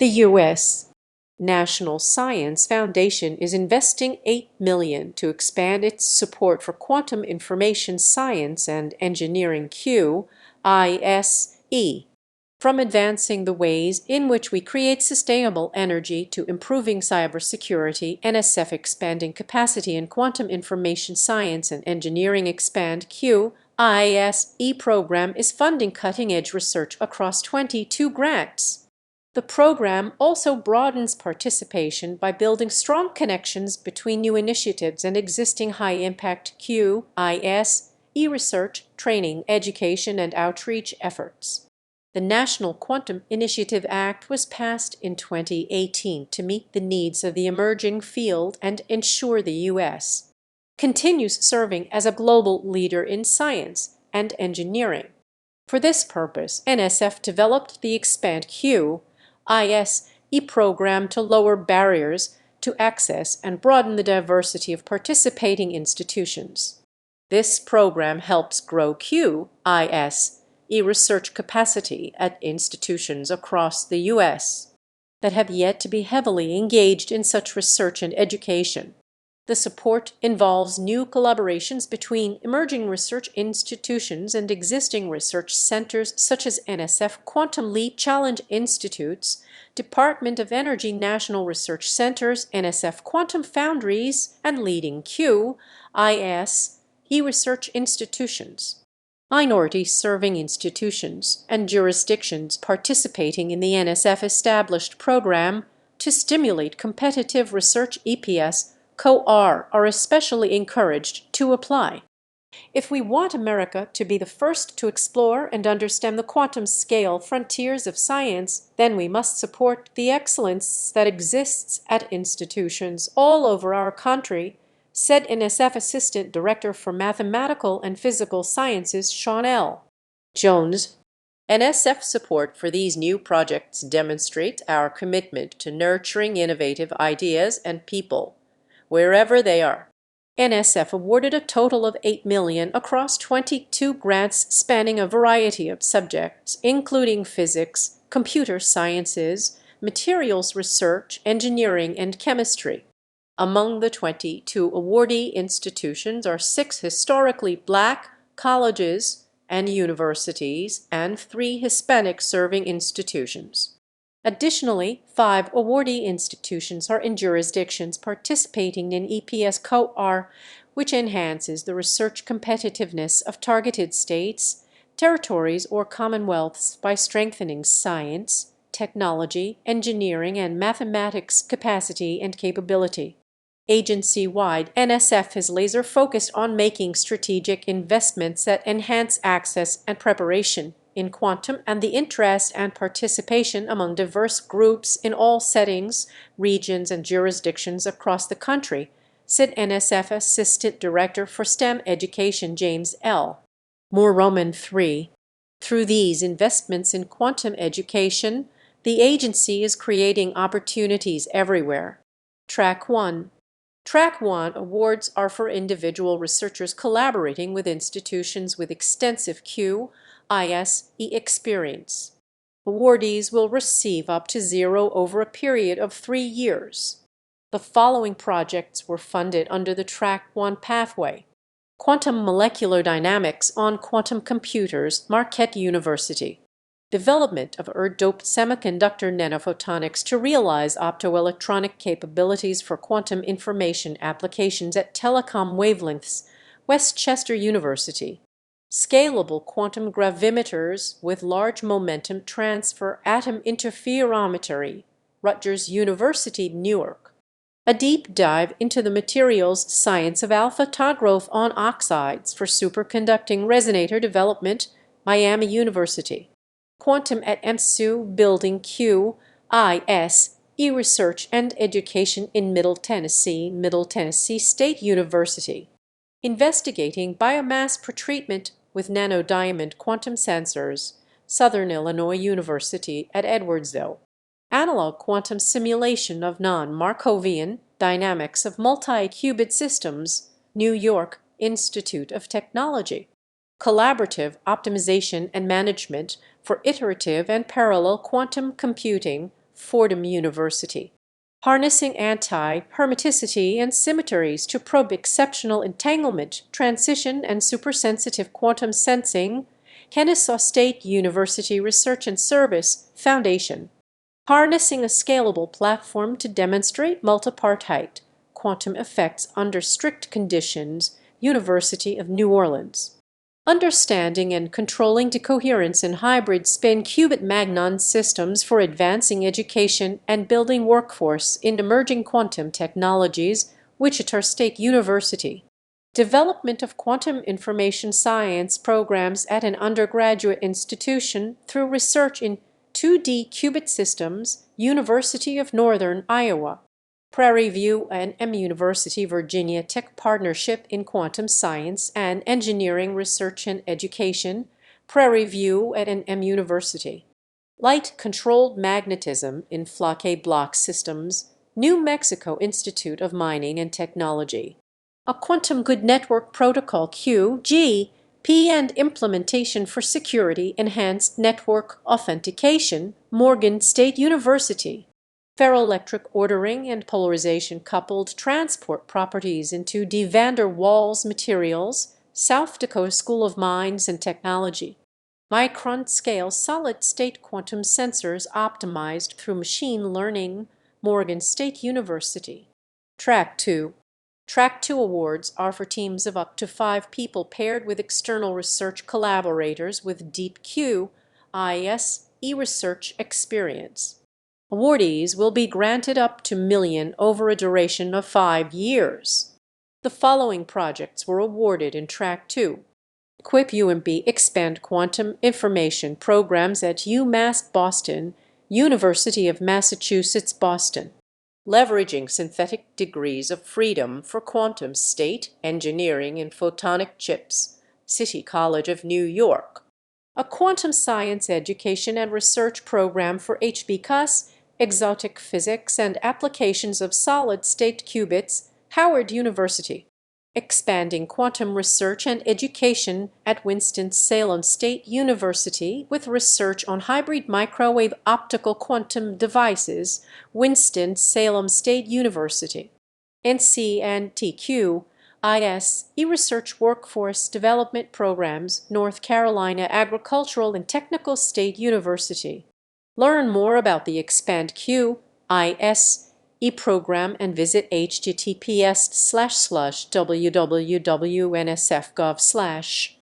The U.S. National Science Foundation is investing $8 million to expand its support for quantum information science and engineering QISE, from advancing the ways in which we create sustainable energy to improving cybersecurity. NSF expanding capacity in quantum information science and engineering expand QISE program is funding cutting-edge research across 22 grants. The program also broadens participation by building strong connections between new initiatives and existing high-impact QISE research, training, education, and outreach efforts. The National Quantum Initiative Act was passed in 2018 to meet the needs of the emerging field and ensure the U.S. continues serving as a global leader in science and engineering. For this purpose, NSF developed the Expand QISE program to lower barriers to access and broaden the diversity of participating institutions. This program helps grow QISE research capacity at institutions across the U.S. that have yet to be heavily engaged in such research and education. The support involves new collaborations between emerging research institutions and existing research centers such as NSF Quantum Leap Challenge Institutes, Department of Energy National Research Centers, NSF Quantum Foundries, and leading QISE research institutions. Minority-serving institutions and jurisdictions participating in the NSF-established program to stimulate competitive research EPS (COR) are especially encouraged to apply. If we want America to be the first to explore and understand the quantum-scale frontiers of science, then we must support the excellence that exists at institutions all over our country, said NSF Assistant Director for Mathematical and Physical Sciences Sean L. Jones. NSF support for these new projects demonstrates our commitment to nurturing innovative ideas and people, wherever they are. NSF awarded a total of $8 million across 22 grants spanning a variety of subjects, including physics, computer sciences, materials research, engineering, and chemistry. Among the 22 awardee institutions are 6 historically Black colleges and universities and 3 Hispanic-serving institutions. Additionally, 5 awardee institutions are in jurisdictions participating in EPS COR, which enhances the research competitiveness of targeted states, territories, or commonwealths by strengthening science, technology, engineering, and mathematics capacity and capability. Agency-wide, NSF is laser-focused on making strategic investments that enhance access and preparation in quantum and the interest and participation among diverse groups in all settings, regions, and jurisdictions across the country, said NSF Assistant Director for STEM Education James L. Moore Roman III. Through these investments in quantum education, the agency is creating opportunities everywhere. Track 1. Track 1 awards are for individual researchers collaborating with institutions with extensive QISE experience. Awardees will receive up to 0 over a period of 3 years. The following projects were funded under the Track 1 pathway. Quantum Molecular Dynamics on Quantum Computers, Marquette University. Development of doped semiconductor nanophotonics to realize optoelectronic capabilities for quantum information applications at telecom wavelengths, Westchester University. Scalable quantum gravimeters with large momentum transfer atom interferometry, Rutgers University, Newark. A deep dive into the materials science of alpha-tau growth on oxides for superconducting resonator development, Miami University. Quantum at EMSU Building QISE research and education in Middle Tennessee State University. Investigating biomass pretreatment with nanodiamond quantum sensors, Southern Illinois University at Edwardsville. Analog quantum simulation of non-Markovian dynamics of multi-qubit systems, New York Institute of Technology. Collaborative optimization and management for iterative and parallel quantum computing, Fordham University. Harnessing anti-hermeticity and symmetries to probe exceptional entanglement, transition, and supersensitive quantum sensing, Kennesaw State University Research and Service Foundation. Harnessing a scalable platform to demonstrate multipartite quantum effects under strict conditions, University of New Orleans. Understanding and controlling decoherence in hybrid spin qubit magnon systems for advancing education and building workforce in emerging quantum technologies, Wichita State University. Development of quantum information science programs at an undergraduate institution through research in 2D qubit systems, University of Northern Iowa. Prairie View and M University Virginia Tech Partnership in Quantum Science and Engineering Research and Education, Prairie View at an M University. Light-Controlled Magnetism in Flake Block Systems, New Mexico Institute of Mining and Technology. A Quantum Good Network Protocol QGP and Implementation for Security Enhanced Network Authentication, Morgan State University. Ferroelectric ordering and polarization coupled transport properties into de van der Waals materials, South Dakota School of Mines and Technology. Micron-scale solid-state quantum sensors optimized through machine learning, Morgan State University. Track 2. Track 2 awards are for teams of up to 5 people paired with external research collaborators with deep QISE research experience. Awardees will be granted up to $1 million over a duration of 5 years. The following projects were awarded in Track 2. Equip UMB Expand Quantum Information Programs at UMass Boston, University of Massachusetts, Boston. Leveraging Synthetic Degrees of Freedom for Quantum State Engineering and Photonic Chips, City College of New York. A quantum science education and research program for QISE, exotic physics and applications of solid-state qubits, Howard University. Expanding quantum research and education at Winston-Salem State University with research on hybrid microwave optical quantum devices, Winston-Salem State University. NC and QISE research workforce development programs, North Carolina Agricultural and Technical State University. Learn more about the Expand QISE program and visit https://www.nsf.gov/